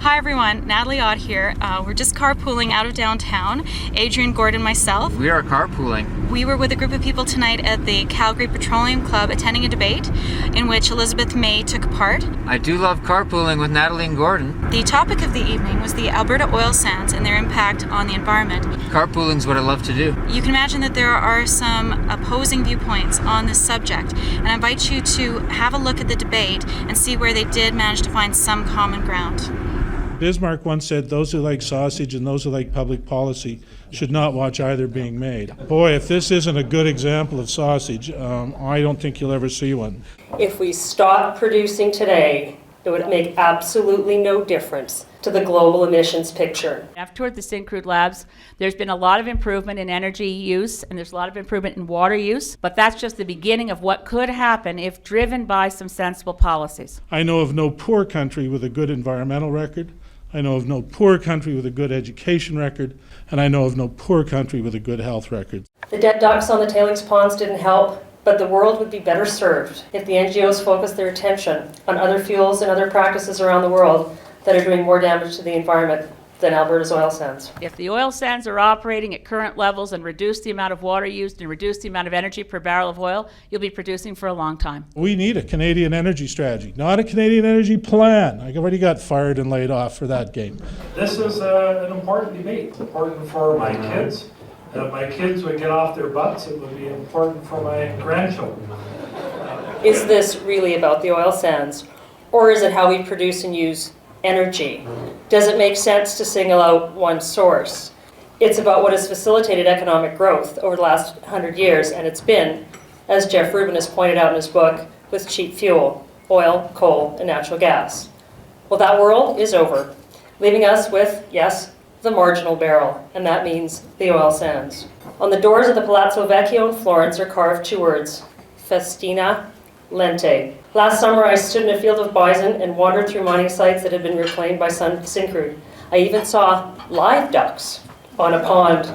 Hi everyone, Natalie Ott here. We're just carpooling out of downtown. Adrian, Gordon, myself. We are carpooling. We were with a group of people tonight at the Calgary Petroleum Club attending a debate in which Elizabeth May took part. I do love carpooling with Natalie and Gordon. The topic of the evening was the Alberta oil sands and their impact on the environment. Carpooling's what I love to do. You can imagine that there are some opposing viewpoints on this subject, and I invite you to have a look at the debate and see where they did manage to find some common ground. Bismarck once said, those who like sausage and those who like public policy should not watch either being made. Boy, if this isn't a good example of sausage, I don't think you'll ever see one. If we stop producing today, it would make absolutely no difference to the global emissions picture. I've toured the Syncrude labs. There's been a lot of improvement in energy use and there's a lot of improvement in water use, but that's just the beginning of what could happen if driven by some sensible policies. I know of no poor country with a good environmental record. I know of no poor country with a good education record, and I know of no poor country with a good health record. The dead ducks on the tailings ponds didn't help, but the world would be better served if the NGOs focused their attention on other fuels and other practices around the world that are doing more damage to the environment than Alberta's oil sands. If the oil sands are operating at current levels and reduce the amount of water used and reduce the amount of energy per barrel of oil, you'll be producing for a long time. We need a Canadian energy strategy, not a Canadian energy plan. I already got fired and laid off for that game. This is an important debate. It's important for my kids. If my kids would get off their butts, it would be important for my grandchildren. Is this really about the oil sands, or is it how we produce and use energy? Does it make sense to single out one source? It's about what has facilitated economic growth over the last 100 years, and it's been, as Jeff Rubin has pointed out in his book, with cheap fuel, oil, coal, and natural gas. Well, that world is over, leaving us with, yes, the marginal barrel, and that means the oil sands. On the doors of the Palazzo Vecchio in Florence are carved two words, Festina Lente. Last summer, I stood in a field of bison and wandered through mining sites that had been reclaimed by Syncrude. I even saw live ducks on a pond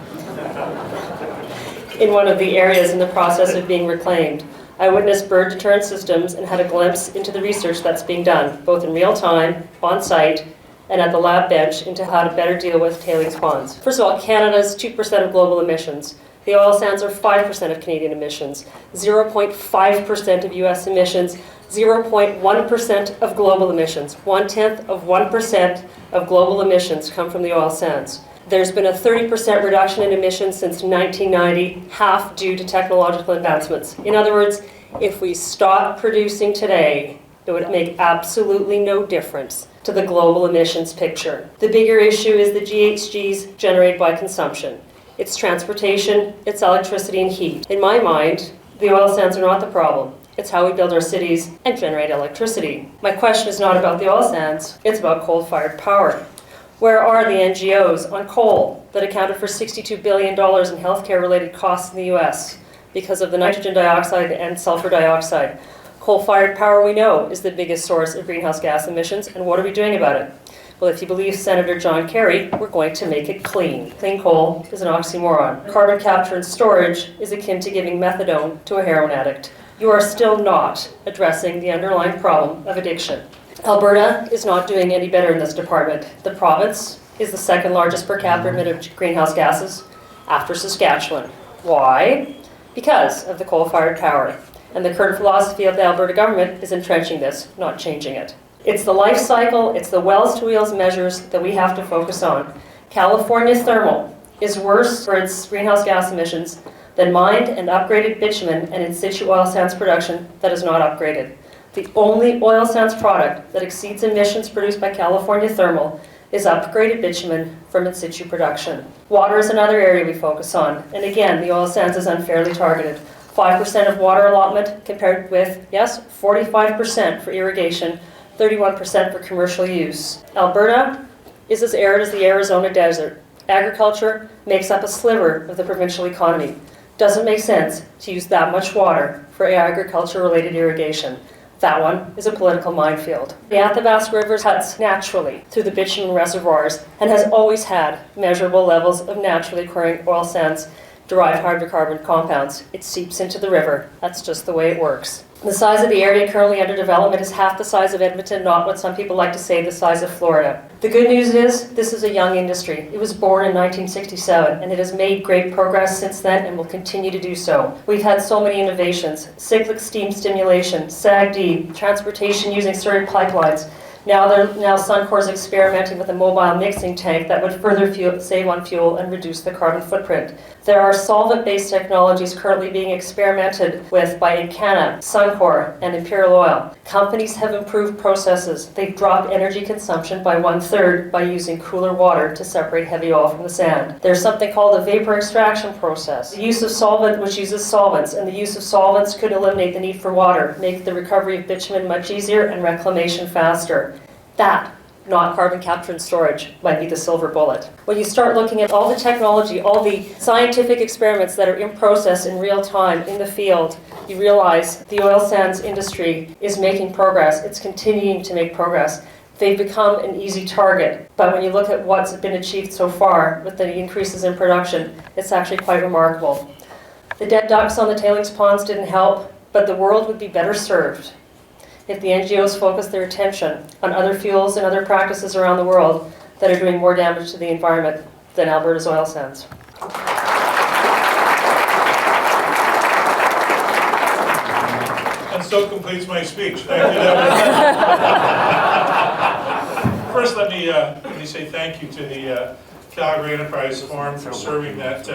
in one of the areas in the process of being reclaimed. I witnessed bird deterrent systems and had a glimpse into the research that's being done, both in real time, on site, and at the lab bench into how to better deal with tailings ponds. First of all, Canada's 2% of global emissions. The oil sands are 5% of Canadian emissions, 0.5% of US emissions, 0.1% of global emissions. 1/10% of global emissions come from the oil sands. There's been a 30% reduction in emissions since 1990, half due to technological advancements. In other words, if we stop producing today, it would make absolutely no difference to the global emissions picture. The bigger issue is the GHGs generated by consumption. It's transportation, it's electricity and heat. In my mind, the oil sands are not the problem. It's how we build our cities and generate electricity. My question is not about the oil sands, it's about coal-fired power. Where are the NGOs on coal that accounted for $62 billion in healthcare-related costs in the US because of the nitrogen dioxide and sulfur dioxide? Coal-fired power, we know, is the biggest source of greenhouse gas emissions, and what are we doing about it? Well, if you believe Senator John Kerry, we're going to make it clean. Clean coal is an oxymoron. Carbon capture and storage is akin to giving methadone to a heroin addict. You are still not addressing the underlying problem of addiction. Alberta is not doing any better in this department. The province is the second largest per capita emitter of greenhouse gases after Saskatchewan. Why? Because of the coal-fired power. And the current philosophy of the Alberta government is entrenching this, not changing it. It's the life cycle, it's the wells-to-wheels measures that we have to focus on. California thermal is worse for its greenhouse gas emissions than mined and upgraded bitumen and in situ oil sands production that is not upgraded. The only oil sands product that exceeds emissions produced by California thermal is upgraded bitumen from in situ production. Water is another area we focus on, and again, the oil sands is unfairly targeted. 5% of water allotment compared with, yes, 45% for irrigation, 31% for commercial use. Alberta is as arid as the Arizona desert. Agriculture makes up a sliver of the provincial economy. Doesn't make sense to use that much water for agriculture-related irrigation. That one is a political minefield. The Athabasca River cuts naturally through the bitumen reservoirs and has always had measurable levels of naturally occurring oil sands derive hydrocarbon compounds. It seeps into the river. That's just the way it works. The size of the area currently under development is half the size of Edmonton, not what some people like to say, the size of Florida. The good news is, this is a young industry. It was born in 1967, and it has made great progress since then and will continue to do so. We've had so many innovations: cyclic steam stimulation, SAGD, transportation using certain pipelines. Now Suncor is experimenting with a mobile mixing tank that would further save on fuel and reduce the carbon footprint. There are solvent-based technologies currently being experimented with by Encana, Suncor, and Imperial Oil. Companies have improved processes. They've dropped energy consumption by 1/3 by using cooler water to separate heavy oil from the sand. There's something called the vapor extraction process. The use of solvent, which uses solvents, and the use of solvents could eliminate the need for water, make the recovery of bitumen much easier and reclamation faster. That, not carbon capture and storage, might be the silver bullet. When you start looking at all the technology, all the scientific experiments that are in process in real time in the field, you realize the oil sands industry is making progress. It's continuing to make progress. They've become an easy target, but when you look at what's been achieved so far with the increases in production, it's actually quite remarkable. The dead ducks on the tailings ponds didn't help, but the world would be better served if the NGOs focus their attention on other fuels and other practices around the world that are doing more damage to the environment than Alberta's oil sands. And so completes my speech. Thank you, Deborah. First, let me say thank you to the Calgary Enterprise Forum for serving that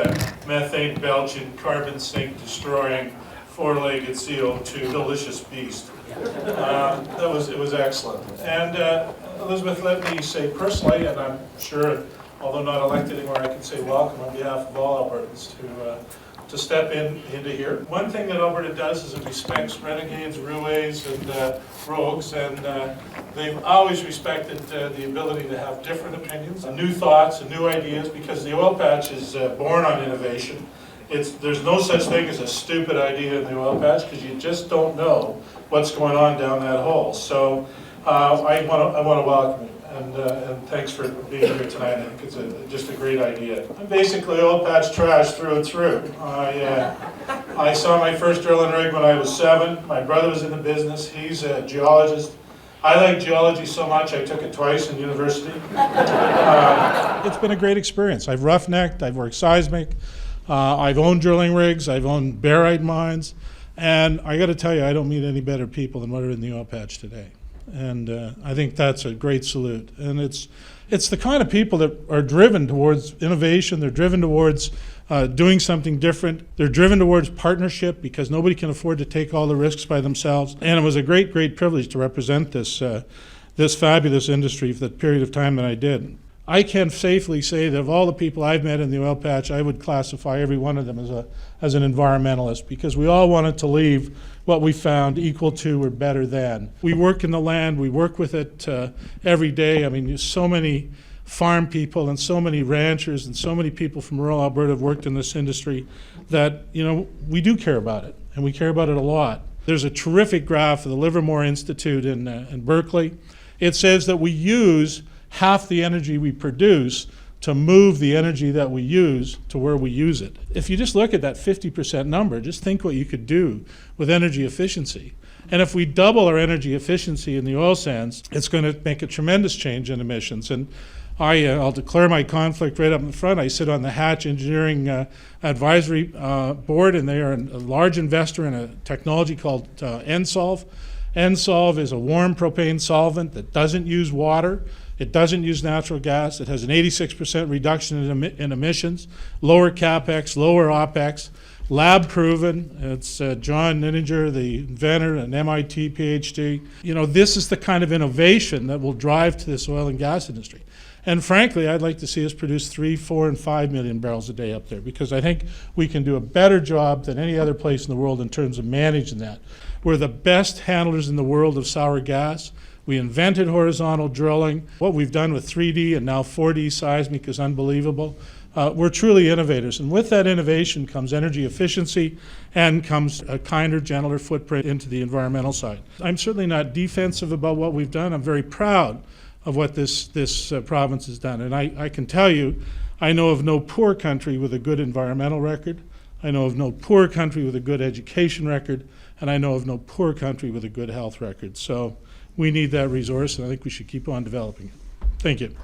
methane belching, carbon sink destroying, four-legged CO2 delicious beast. It was excellent. And Elizabeth, let me say personally, and I'm sure, although not elected anymore, I can say welcome on behalf of all Albertans to step into here. One thing that Alberta does is it respects renegades, roués, and rogues, and they've always respected the ability to have different opinions, new thoughts, and new ideas, because the oil patch is born on innovation. There's no such thing as a stupid idea in the oil patch, because you just don't know what's going on down that hole. So I want to welcome you, and thanks for being here tonight. I think it's just a great idea. I'm basically oil patch trash through and through. I saw my first drilling rig when I was 7. My brother was in the business. He's a geologist. I like geology so much I took it twice in university. It's been a great experience. I've roughnecked, I've worked seismic, I've owned drilling rigs, I've owned barite mines, and I got to tell you, I don't meet any better people than what are in the oil patch today. And I think that's a great salute. And it's the kind of people that are driven towards innovation. They're driven towards doing something different. They're driven towards partnership, because nobody can afford to take all the risks by themselves. And it was a great, great privilege to represent this fabulous industry for the period of time that I did. I can safely say that of all the people I've met in the oil patch, I would classify every one of them as an environmentalist, because we all wanted to leave what we found equal to or better than. We work in the land, we work with it every day. I mean, there's so many farm people and so many ranchers and so many people from rural Alberta have worked in this industry that, we do care about it, and we care about it a lot. There's a terrific graph of the Livermore Institute in Berkeley. It says that we use half the energy we produce to move the energy that we use to where we use it. If you just look at that 50% number, just think what you could do with energy efficiency. And if we double our energy efficiency in the oil sands, it's going to make a tremendous change in emissions. And I'll declare my conflict right up in front. I sit on the Hatch Engineering Advisory Board, and they are a large investor in a technology called Ensolve. Ensolve is a warm propane solvent that doesn't use water. It doesn't use natural gas. It has an 86% reduction in emissions, lower CapEx, lower OpEx, lab proven. It's John Nininger, the inventor, an MIT PhD. This is the kind of innovation that will drive to this oil and gas industry. And frankly, I'd like to see us produce 3, 4, and 5 million barrels a day up there, because I think we can do a better job than any other place in the world in terms of managing that. We're the best handlers in the world of sour gas. We invented horizontal drilling. What we've done with 3D and now 4D seismic is unbelievable. We're truly innovators. And with that innovation comes energy efficiency and comes a kinder, gentler footprint into the environmental side. I'm certainly not defensive about what we've done. I'm very proud of what this province has done. And I can tell you, I know of no poor country with a good environmental record. I know of no poor country with a good education record. And I know of no poor country with a good health record. So we need that resource, and I think we should keep on developing it. Thank you.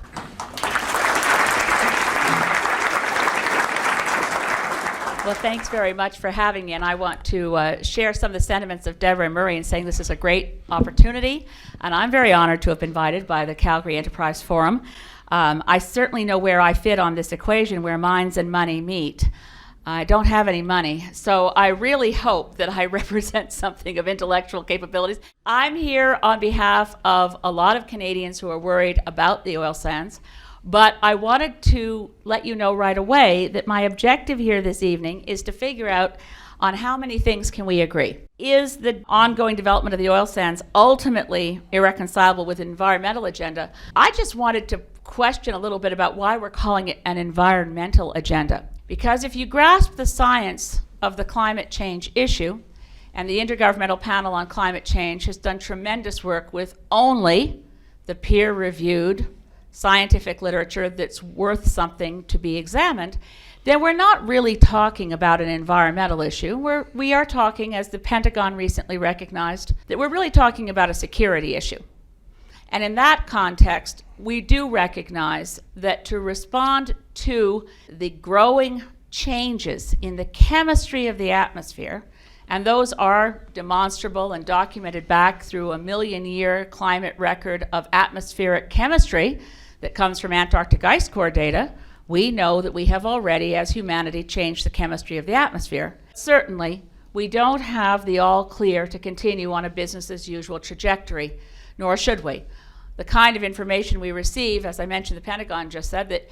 Well, thanks very much for having me, and I want to share some of the sentiments of Deborah and Murray in saying this is a great opportunity, and I'm very honored to have been invited by the Calgary Enterprise Forum. I certainly know where I fit on this equation, where minds and money meet. I don't have any money, so I really hope that I represent something of intellectual capabilities. I'm here on behalf of a lot of Canadians who are worried about the oil sands, but I wanted to let you know right away that my objective here this evening is to figure out on how many things can we agree. Is the ongoing development of the oil sands ultimately irreconcilable with an environmental agenda? I just wanted to question a little bit about why we're calling it an environmental agenda. Because if you grasp the science of the climate change issue, and the Intergovernmental Panel on Climate Change has done tremendous work with only the peer-reviewed scientific literature that's worth something to be examined, then we're not really talking about an environmental issue. We are talking, as the Pentagon recently recognized, that we're really talking about a security issue. And in that context, we do recognize that to respond to the growing changes in the chemistry of the atmosphere, and those are demonstrable and documented back through a million-year climate record of atmospheric chemistry that comes from Antarctic ice core data, we know that we have already, as humanity, changed the chemistry of the atmosphere. Certainly, we don't have the all clear to continue on a business-as-usual trajectory, nor should we. The kind of information we receive, as I mentioned, the Pentagon just said that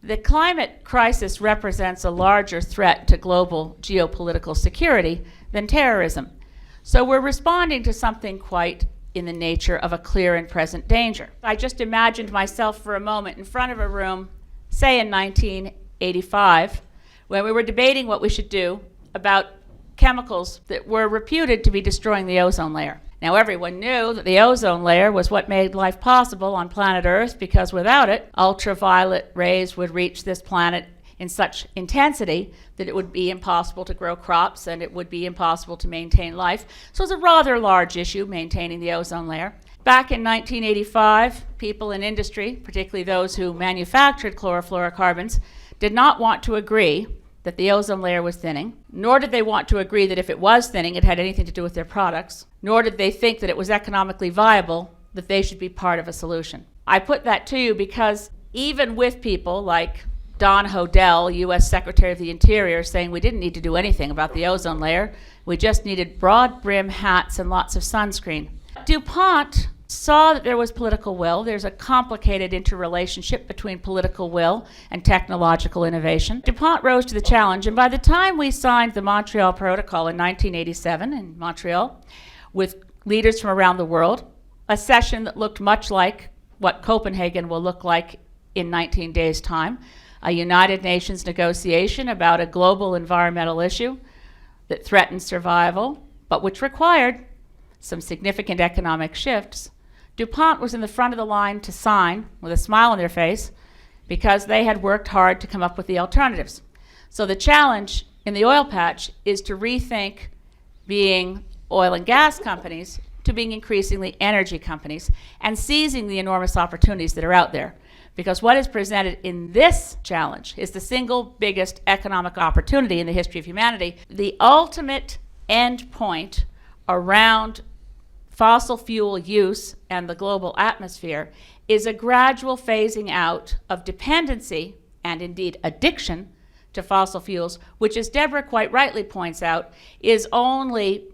the climate crisis represents a larger threat to global geopolitical security than terrorism. So we're responding to something quite in the nature of a clear and present danger. I just imagined myself for a moment in front of a room, say in 1985, when we were debating what we should do about chemicals that were reputed to be destroying the ozone layer. Now, everyone knew that the ozone layer was what made life possible on planet Earth, because without it, ultraviolet rays would reach this planet in such intensity that it would be impossible to grow crops and it would be impossible to maintain life. So it's a rather large issue, maintaining the ozone layer. Back in 1985, people in industry, particularly those who manufactured chlorofluorocarbons, did not want to agree that the ozone layer was thinning, nor did they want to agree that if it was thinning, it had anything to do with their products, nor did they think that it was economically viable, that they should be part of a solution. I put that to you because even with people like Don Hodel, U.S. Secretary of the Interior, saying we didn't need to do anything about the ozone layer, we just needed broad brim hats and lots of sunscreen. DuPont saw that there was political will. There's a complicated interrelationship between political will and technological innovation. DuPont rose to the challenge, and by the time we signed the Montreal Protocol in 1987 in Montreal with leaders from around the world, a session that looked much like what Copenhagen will look like in 19 days' time, a United Nations negotiation about a global environmental issue that threatened survival, but which required some significant economic shifts. DuPont was in the front of the line to sign with a smile on their face because they had worked hard to come up with the alternatives. So the challenge in the oil patch is to rethink being oil and gas companies to being increasingly energy companies and seizing the enormous opportunities that are out there. Because what is presented in this challenge is the single biggest economic opportunity in the history of humanity. The ultimate end point around fossil fuel use and the global atmosphere is a gradual phasing out of dependency and indeed addiction to fossil fuels, which, as Deborah quite rightly points out, is only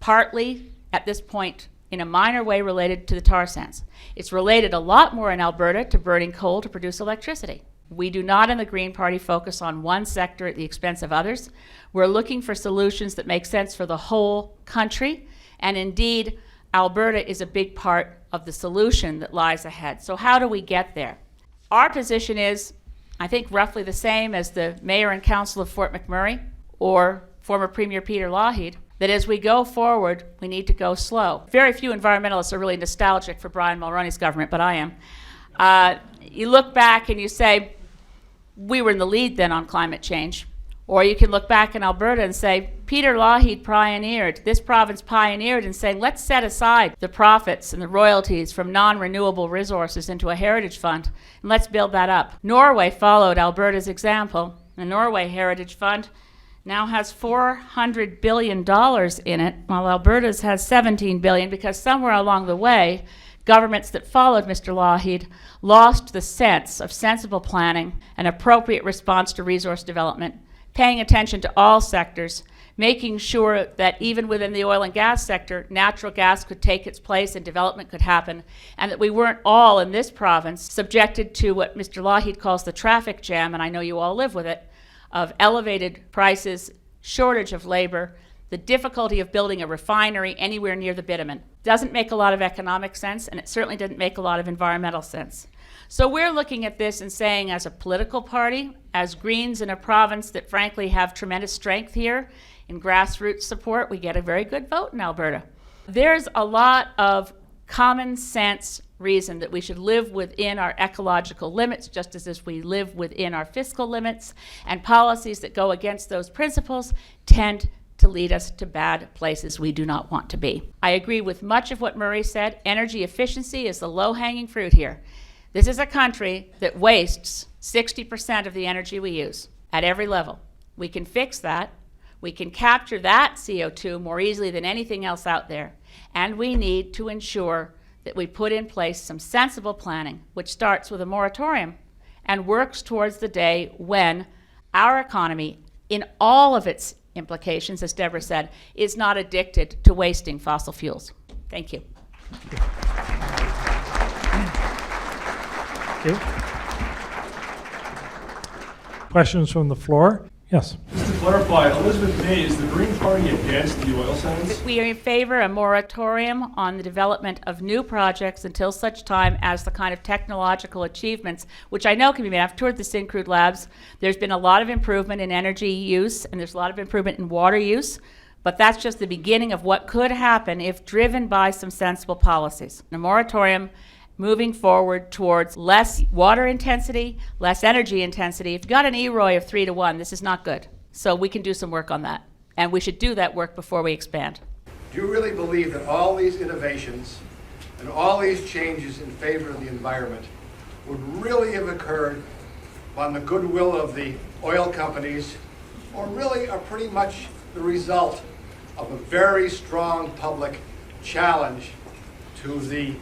partly at this point in a minor way related to the tar sands. It's related a lot more in Alberta to burning coal to produce electricity. We do not in the Green Party focus on one sector at the expense of others. We're looking for solutions that make sense for the whole country, and indeed, Alberta is a big part of the solution that lies ahead. So how do we get there? Our position is, I think, roughly the same as the mayor and council of Fort McMurray or former Premier Peter Lougheed, that as we go forward, we need to go slow. Very few environmentalists are really nostalgic for Brian Mulroney's government, but I am. You look back and you say, we were in the lead then on climate change. Or you can look back in Alberta and say, Peter Lougheed this province pioneered in saying, let's set aside the profits and the royalties from non-renewable resources into a heritage fund, and let's build that up. Norway followed Alberta's example. The Norway Heritage Fund now has $400 billion in it, while Alberta's has $17 billion, because somewhere along the way, governments that followed Mr. Lougheed lost the sense of sensible planning and appropriate response to resource development, paying attention to all sectors, making sure that even within the oil and gas sector, natural gas could take its place and development could happen, and that we weren't all in this province subjected to what Mr. Lougheed calls the traffic jam, and I know you all live with it, of elevated prices, shortage of labor, the difficulty of building a refinery anywhere near the bitumen. Doesn't make a lot of economic sense, and it certainly didn't make a lot of environmental sense. So we're looking at this and saying, as a political party, as Greens in a province that frankly have tremendous strength here in grassroots support, we get a very good vote in Alberta. There's a lot of common sense reason that we should live within our ecological limits, just as we live within our fiscal limits, and policies that go against those principles tend to lead us to bad places we do not want to be. I agree with much of what Murray said. Energy efficiency is the low-hanging fruit here. This is a country that wastes 60% of the energy we use at every level. We can fix that. We can capture that CO2 more easily than anything else out there. And we need to ensure that we put in place some sensible planning, which starts with a moratorium and works towards the day when our economy, in all of its implications, as Deborah said, is not addicted to wasting fossil fuels. Thank you. Thank you. Questions from the floor? Yes. Just to clarify, Elizabeth May, is the Green Party against the oil sands? We are in favor of a moratorium on the development of new projects until such time as the kind of technological achievements, which I know can be made. I've toured the Syncrude labs. There's been a lot of improvement in energy use, and there's a lot of improvement in water use, but that's just the beginning of what could happen if driven by some sensible policies. A moratorium moving forward towards less water intensity, less energy intensity. If you've got an EROI of 3-to-1, this is not good. So we can do some work on that. And we should do that work before we expand. Do you really believe that all these innovations and all these changes in favor of the environment would really have occurred on the goodwill of the oil companies, or really are pretty much the result of a very strong public challenge to the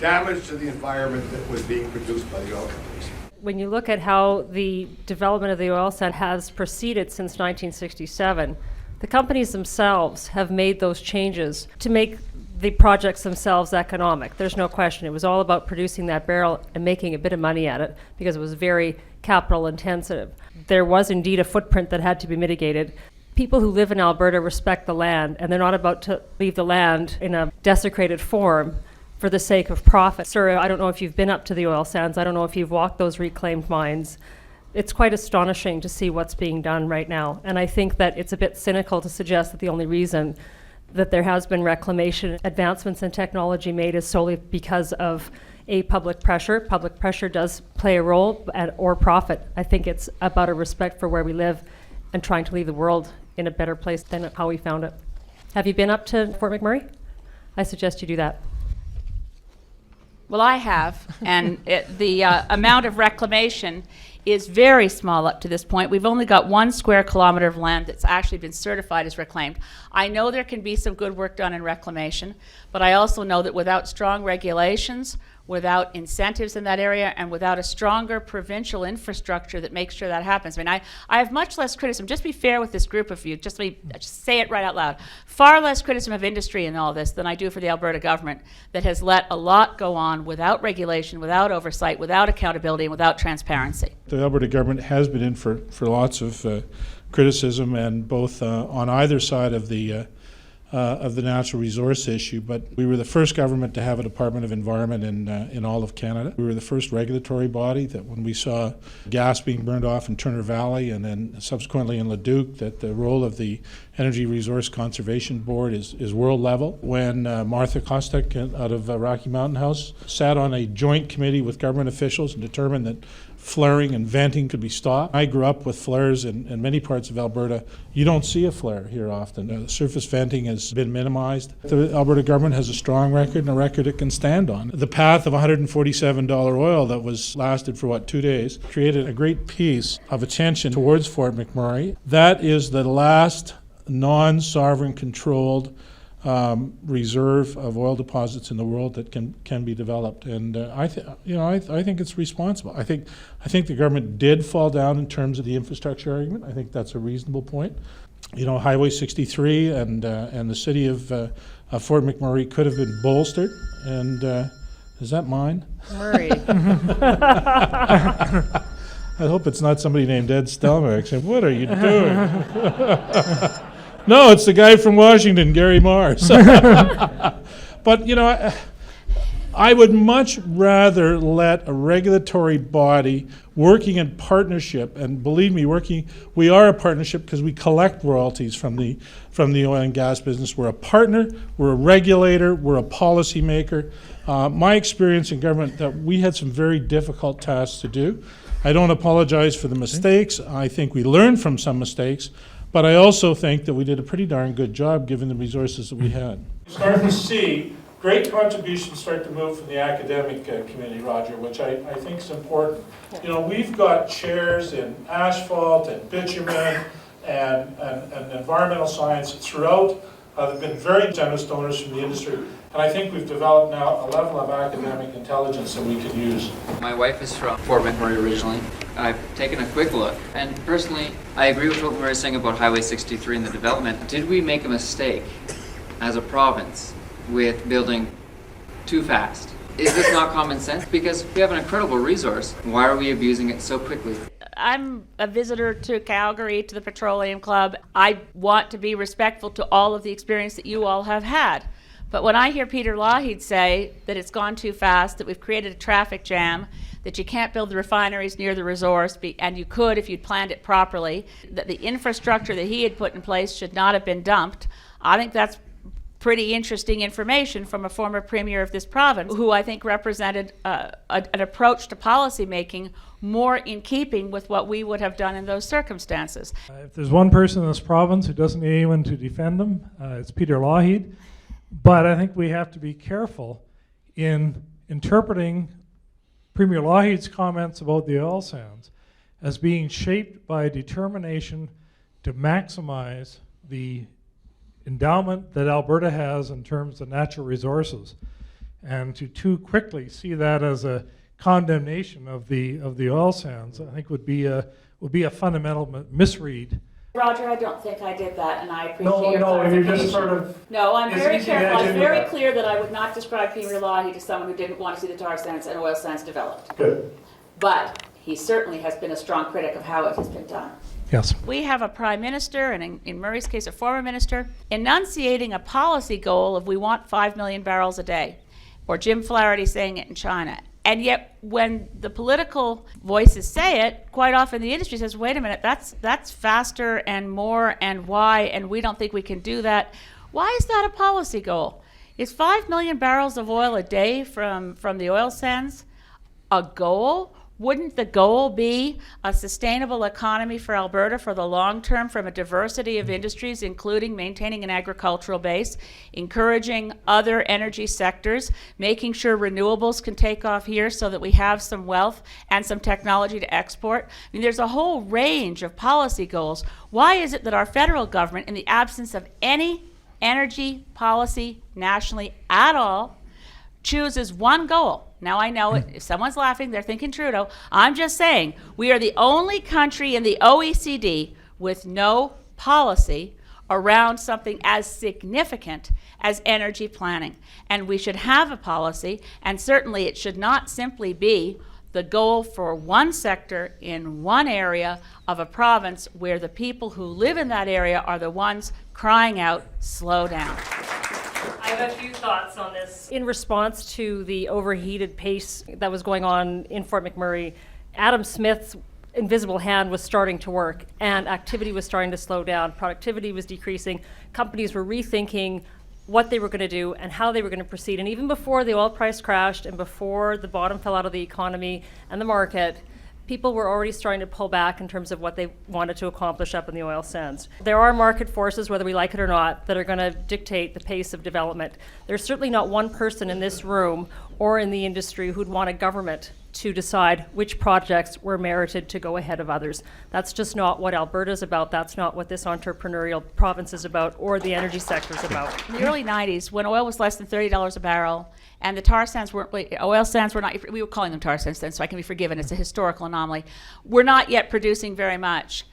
damage to the environment that was being produced by the oil companies? When you look at how the development of the oil sands has proceeded since 1967, the companies themselves have made those changes to make the projects themselves economic. There's no question. It was all about producing that barrel and making a bit of money at it because it was very capital intensive. There was indeed a footprint that had to be mitigated. People who live in Alberta respect the land, and they're not about to leave the land in a desecrated form for the sake of profit. Sir, I don't know if you've been up to the oil sands. I don't know if you've walked those reclaimed mines. It's quite astonishing to see what's being done right now. And I think that it's a bit cynical to suggest that the only reason that there has been reclamation advancements in technology made is solely because of public pressure. Public pressure does play a role, or profit. I think it's about a respect for where we live and trying to leave the world in a better place than how we found it. Have you been up to Fort McMurray? I suggest you do that. Well, I have, and the amount of reclamation is very small up to this point. We've only got 1 square kilometer of land that's actually been certified as reclaimed. I know there can be some good work done in reclamation, but I also know that without strong regulations, without incentives in that area, and without a stronger provincial infrastructure that makes sure that happens. I mean, I have much less criticism. Just be fair with this group of you. Just say it right out loud. Far less criticism of industry in all this than I do for the Alberta government that has let a lot go on without regulation, without oversight, without accountability, and without transparency. The Alberta government has been in for lots of criticism, and both on either side of the of the natural resource issue, but we were the first government to have a Department of Environment in all of Canada. We were the first regulatory body that when we saw gas being burned off in Turner Valley and then subsequently in Leduc, that the role of the Energy Resource Conservation Board is world level. When Martha Kostek out of Rocky Mountain House sat on a joint committee with government officials and determined that flaring and venting could be stopped. I grew up with flares in many parts of Alberta. You don't see a flare here often. Surface venting has been minimized. The Alberta government has a strong record and a record it can stand on. The path of $147 oil that was lasted for 2 days created a great piece of attention towards Fort McMurray. That is the last non-sovereign controlled reserve of oil deposits in the world that can be developed, and I think it's responsible. I think the government did fall down in terms of the infrastructure argument. I think that's a reasonable point. Highway 63 and the city of Fort McMurray could have been bolstered. And is that mine? Murray. I hope it's not somebody named Ed Stelmach saying, "What are you doing?" No, it's the guy from Washington, Gary Mars. But, I would much rather let a regulatory body working in partnership, and believe me, we are a partnership because we collect royalties from the oil and gas business. We're a partner, we're a regulator, we're a policy maker. My experience in government, that we had some very difficult tasks to do. I don't apologize for the mistakes. I think we learned from some mistakes. But I also think that we did a pretty darn good job given the resources that we had. Starting to see great contributions start to move from the academic community, Roger, which I think is important. We've got chairs in asphalt and bitumen and environmental science throughout. They've been very generous donors from the industry. And I think we've developed now a level of academic intelligence that we can use. My wife is from Fort McMurray originally. I've taken a quick look, and personally, I agree with what Murray is saying about Highway 63 and the development. Did we make a mistake as a province with building too fast? Is this not common sense? Because we have an incredible resource. Why are we abusing it so quickly? I'm a visitor to Calgary, to the Petroleum Club. I want to be respectful to all of the experience that you all have had. But when I hear Peter Lougheed say that it's gone too fast, that we've created a traffic jam, that you can't build the refineries near the resource, and you could if you'd planned it properly, that the infrastructure that he had put in place should not have been dumped, I think that's pretty interesting information from a former premier of this province, who I think represented an approach to policy making more in keeping with what we would have done in those circumstances. If there's one person in this province who doesn't need anyone to defend them, it's Peter Lougheed. But I think we have to be careful in interpreting Premier Lougheed's comments about the oil sands as being shaped by a determination to maximize the endowment that Alberta has in terms of natural resources, and to too quickly see that as a condemnation of the oil sands, I think would be a fundamental misread. Roger, I don't think I did that, and I appreciate your you're clarification. just sort of... No, I'm It's very easy to careful. I'm imagine very that. clear that I would not describe Peter Lougheed as someone who didn't want to see the tar sands and oil sands developed. Good. But he certainly has been a strong critic of how it has been done. Yes. We have a prime minister, and in Murray's case, a former minister, enunciating a policy goal of we want 5 million barrels a day, or Jim Flaherty saying it in China. And yet, when the political voices say it, quite often the industry says, wait a minute, that's faster and more, and why, and we don't think we can do that. Why is that a policy goal? Is 5 million barrels of oil a day from the oil sands a goal? Wouldn't the goal be a sustainable economy for Alberta for the long term from a diversity of industries, including maintaining an agricultural base, encouraging other energy sectors, making sure renewables can take off here so that we have some wealth and some technology to export? I mean, there's a whole range of policy goals. Why is it that our federal government, in the absence of any energy policy nationally at all, chooses one goal? Now I know if someone's laughing, they're thinking Trudeau. I'm just saying, we are the only country in the OECD with no policy around something as significant as energy planning. And we should have a policy, and certainly it should not simply be the goal for one sector in one area of a province where the people who live in that area are the ones crying out, slow down. I have a few thoughts on this. In response to the overheated pace that was going on in Fort McMurray, Adam Smith's invisible hand was starting to work, and activity was starting to slow down. Productivity was decreasing. Companies were rethinking what they were going to do and how they were going to proceed. And even before the oil price crashed and before the bottom fell out of the economy and the market, people were already starting to pull back in terms of what they wanted to accomplish up in the oil sands. There are market forces, whether we like it or not, that are going to dictate the pace of development. There's certainly not one person in this room or in the industry who'd want a government to decide which projects were merited to go ahead of others. That's just not what Alberta's about. That's not what this entrepreneurial province is about, or the energy sector is about. In the early 90s, when oil was less than $30 a barrel, and the tar sands weren't, oil sands were not, we were calling them tar sands then, so I can be forgiven, it's a historical anomaly, we're not yet producing very much.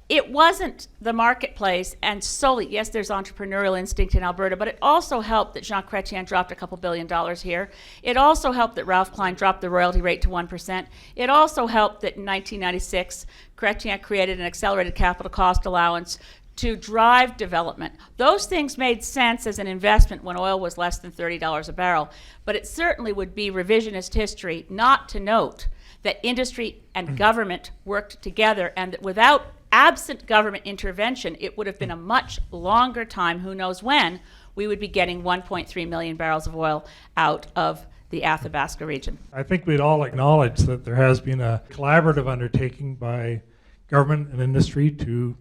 It wasn't the marketplace, and solely, yes, there's entrepreneurial instinct in Alberta, but it also helped that Jean Chrétien dropped a couple $2 billion here. It also helped that Ralph Klein dropped the royalty rate to 1%. It also helped that in 1996, Chrétien created an accelerated capital cost allowance to drive development. Those things made sense as an investment when oil was less than $30 a barrel, but it certainly would be revisionist history not to note that industry and government worked together, and that without absent government intervention, it would have been a much longer time, who knows when, we would be getting 1.3 million barrels of oil out of the Athabasca region. I think we'd all acknowledge that there has been a collaborative undertaking by government and industry to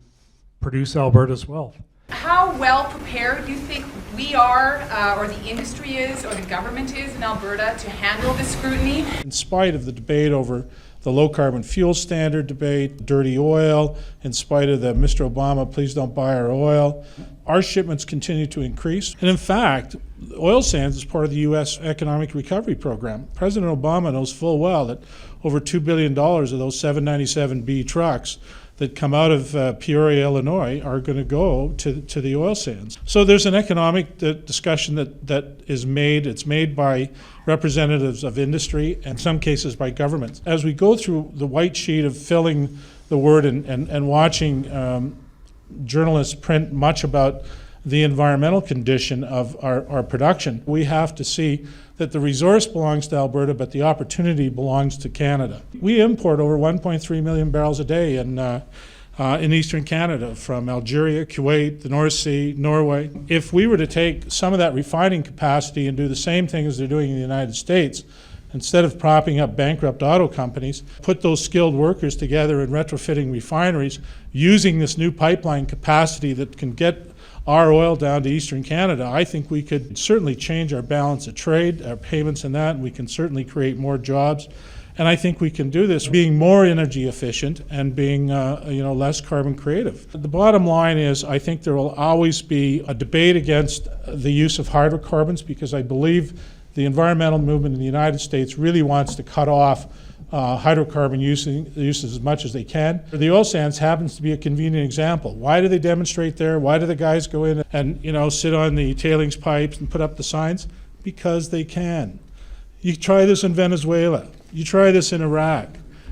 produce Alberta's wealth. How well prepared do you think we are, or the industry is, or the government is in Alberta to handle this scrutiny? In spite of the debate over the low carbon fuel standard debate, dirty oil, in spite of the Mr. Obama, please don't buy our oil, our shipments continue to increase. And in fact, oil sands is part of the U.S. economic recovery program. President Obama knows full well that over $2 billion of those 797B trucks that come out of Peoria, Illinois, are going to go to the oil sands. So there's an economic discussion that is made. It's made by representatives of industry, and in some cases by governments. As we go through the white sheet of filling the word and watching journalists print much about the environmental condition of our production, we have to see that the resource belongs to Alberta, but the opportunity belongs to Canada. We import over 1.3 million barrels a day in eastern Canada from Algeria, Kuwait, the North Sea, Norway. If we were to take some of that refining capacity and do the same thing as they're doing in the United States, instead of propping up bankrupt auto companies, put those skilled workers together in retrofitting refineries, using this new pipeline capacity that can get our oil down to eastern Canada, I think we could certainly change our balance of trade, our payments and that, and we can certainly create more jobs. And I think we can do this being more energy efficient and being less carbon creative. The bottom line is, I think there will always be a debate against the use of hydrocarbons, because I believe the environmental movement in the United States really wants to cut off hydrocarbon uses as much as they can. The oil sands happens to be a convenient example. Why do they demonstrate there? Why do the guys go in and sit on the tailings pipes and put up the signs? Because they can. You try this in Venezuela. You try this in Iraq.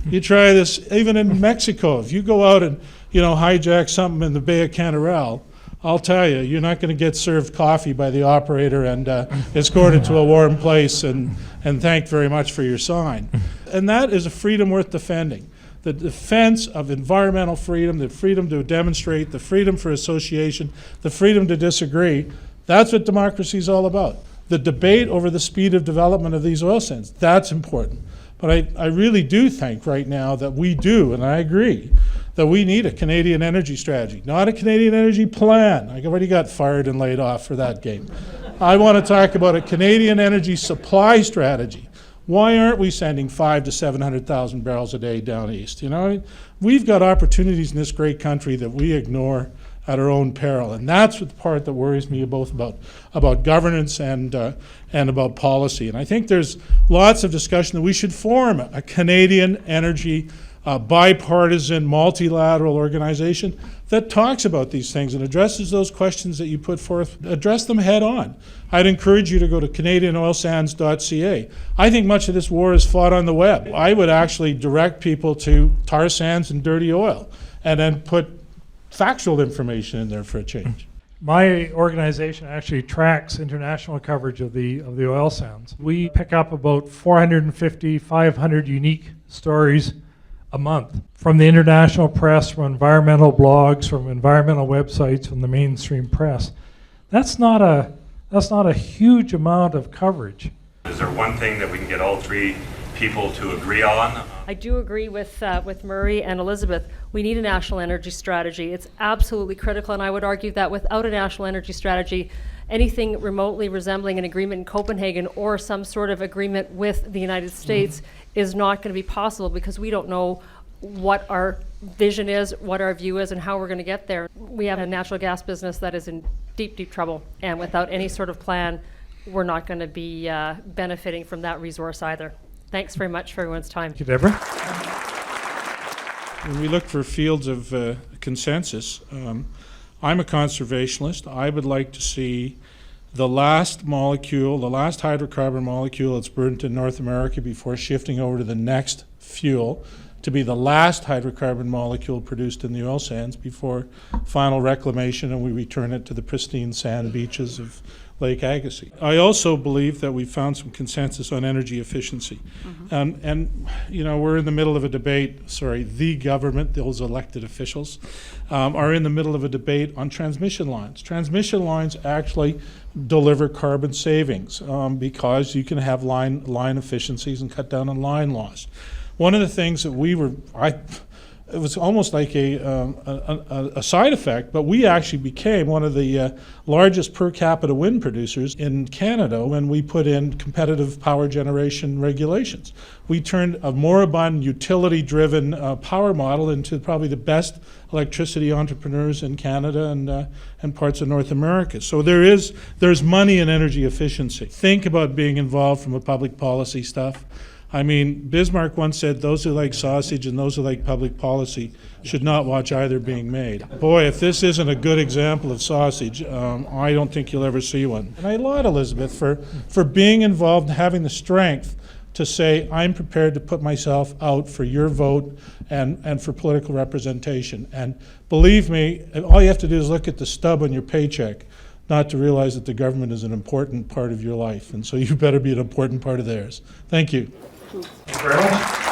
You try this even in Mexico. If you go out and hijack something in the Bay of Canarell, I'll tell you, you're not going to get served coffee by the operator and escorted to a warm place and thanked very much for your sign. And that is a freedom worth defending. The defense of environmental freedom, the freedom to demonstrate, the freedom for association, the freedom to disagree, that's what democracy is all about. The debate over the speed of development of these oil sands, that's important. But I really do think right now that we do, and I agree, that we need a Canadian energy strategy, not a Canadian energy plan. I already got fired and laid off for that game. I want to talk about a Canadian energy supply strategy. Why aren't we sending 500,000 to 700,000 barrels a day down east? We've got opportunities in this great country that we ignore at our own peril, and that's the part that worries me both about governance and about policy. And I think there's lots of discussion that we should form a Canadian energy bipartisan, multilateral organization that talks about these things and addresses those questions that you put forth, address them head on. I'd encourage you to go to CanadianOilSands.ca. I think much of this war is fought on the web. I would actually direct people to tar sands and dirty oil and then put factual information in there for a change. My organization actually tracks international coverage of the oil sands. We pick up about 450, 500 unique stories a month from the international press, from environmental blogs, from environmental websites, from the mainstream press. That's not a huge amount of coverage. Is there one thing that we can get all three people to agree on? I do agree with Murray and Elizabeth. We need a national energy strategy. It's absolutely critical, and I would argue that without a national energy strategy, anything remotely resembling an agreement in Copenhagen or some sort of agreement with the United States is not going to be possible, because we don't know what our vision is, what our view is, and how we're going to get there. We have a natural gas business that is in deep, deep trouble, and without any sort of plan, we're not going to be benefiting from that resource either. Thanks very much for everyone's time. Thank you, Deborah. When we look for fields of consensus, I'm a conservationist. I would like to see the last molecule, the last hydrocarbon molecule that's burnt in North America before shifting over to the next fuel, to be the last hydrocarbon molecule produced in the oil sands before final reclamation and we return it to the pristine sand beaches of Lake Agassiz. I also believe that we've found some consensus on energy efficiency. And you know, we're in the middle of a debate, the government, those elected officials, are in the middle of a debate on transmission lines. Transmission lines actually deliver carbon savings because you can have line efficiencies and cut down on line loss. One of the things that it was almost like a side effect, but we actually became one of the largest per capita wind producers in Canada when we put in competitive power generation regulations. We turned a moribund utility-driven power model into probably the best electricity entrepreneurs in Canada and parts of North America. So there's money in energy efficiency. Think about being involved from a public policy stuff. I mean, Bismarck once said, those who like sausage and those who like public policy should not watch either being made. Boy, if this isn't a good example of sausage, I don't think you'll ever see one. And I laud Elizabeth for being involved and having the strength to say, I'm prepared to put myself out for your vote and for political representation. And believe me, all you have to do is look at the stub on your paycheck not to realize that the government is an important part of your life. And so you better be an important part of theirs. Thank you. Thank you very much.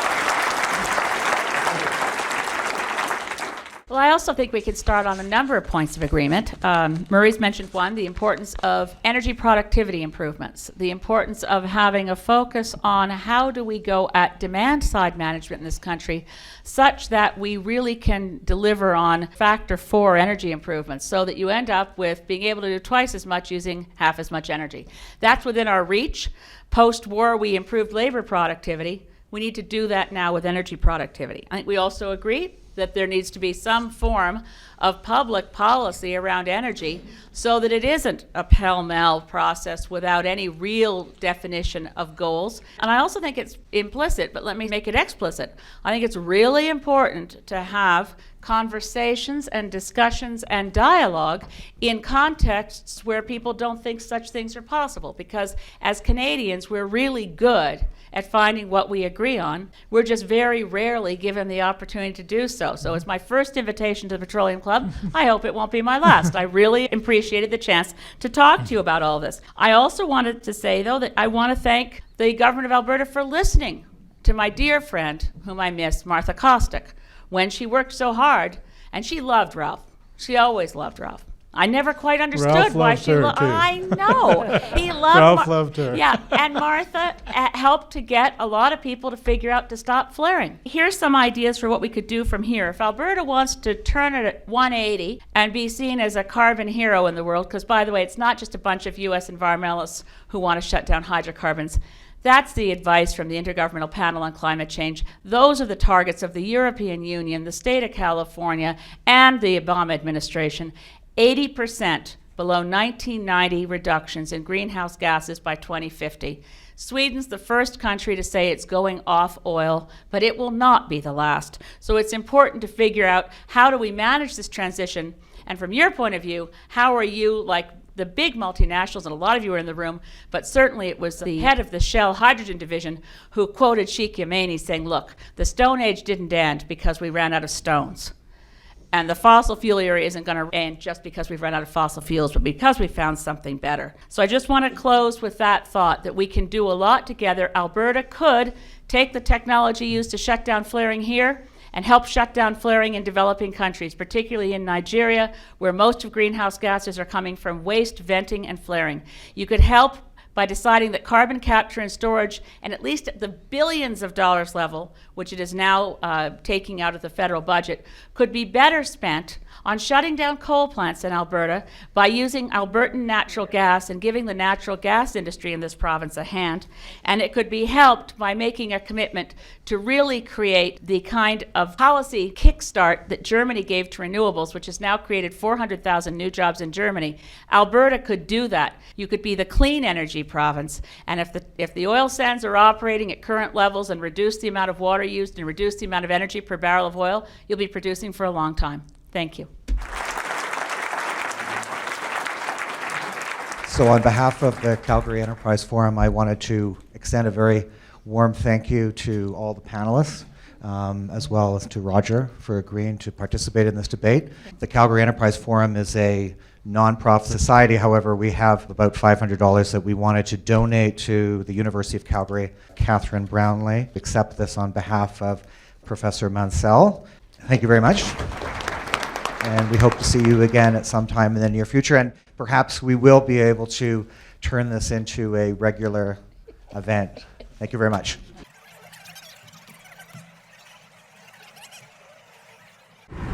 Well, I also think we could start on a number of points of agreement. Murray's mentioned one, the importance of energy productivity improvements, the importance of having a focus on how do we go at demand side management in this country such that we really can deliver on factor 4 energy improvements so that you end up with being able to do twice as much using half as much energy. That's within our reach. Post-war, we improved labor productivity. We need to do that now with energy productivity. I think we also agree that there needs to be some form of public policy around energy so that it isn't a pell-mell process without any real definition of goals. And I also think it's implicit, but let me make it explicit. I think it's really important to have conversations and discussions and dialogue in contexts where people don't think such things are possible, because as Canadians, we're really good at finding what we agree on. We're just very rarely given the opportunity to do so. So it's my first invitation to the Petroleum Club. I hope it won't be my last. I really appreciated the chance to talk to you about all this. I also wanted to say, though, that I want to thank the government of Alberta for listening to my dear friend, whom I miss, Martha Kostick, when she worked so hard, and she loved Ralph. She always loved Ralph. I never quite understood Ralph why loved she her, loved. too. I know. He loved Ralph loved her. Yeah, and Martha helped to get a lot of people to figure out to stop flaring. Here's some ideas for what we could do from here. If Alberta wants to turn it at 180 and be seen as a carbon hero in the world, because by the way, it's not just a bunch of U.S. environmentalists who want to shut down hydrocarbons. That's the advice from the Intergovernmental Panel on Climate Change. Those are the targets of the European Union, the state of California, and the Obama administration. 80% below 1990 reductions in greenhouse gases by 2050. Sweden's the first country to say it's going off oil, but it will not be the last. So it's important to figure out, how do we manage this transition? And from your point of view, how are you, like the big multinationals, and a lot of you were in the room, but certainly it was the head of the Shell hydrogen division who quoted Sheikh Yameni saying, look, the Stone Age didn't end because we ran out of stones. And the fossil fuel era isn't going to end just because we've run out of fossil fuels, but because we found something better. So I just want to close with that thought, that we can do a lot together. Alberta could take the technology used to shut down flaring here and help shut down flaring in developing countries, particularly in Nigeria, where most of greenhouse gases are coming from waste, venting, and flaring. You could help by deciding that carbon capture and storage, and at least at the billions of dollars level, which it is now taking out of the federal budget, could be better spent on shutting down coal plants in Alberta by using Albertan natural gas and giving the natural gas industry in this province a hand. And it could be helped by making a commitment to really create the kind of policy kickstart that Germany gave to renewables, which has now created 400,000 new jobs in Germany. Alberta could do that. You could be the clean energy province. And if the oil sands are operating at current levels and reduce the amount of water used and reduce the amount of energy per barrel of oil, you'll be producing for a long time. Thank you. So on behalf of the Calgary Enterprise Forum, I wanted to extend a very warm thank you to all the panelists, as well as to Roger for agreeing to participate in this debate. The Calgary Enterprise Forum is a non-profit society. However, we have about $500 that we wanted to donate to the University of Calgary. Catherine Brownlee accept this on behalf of Professor Mansell. Thank you very much. And we hope to see you again at some time in the near future. And perhaps we will be able to turn this into a regular event. Thank you very much.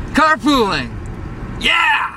Carpooling! Yeah!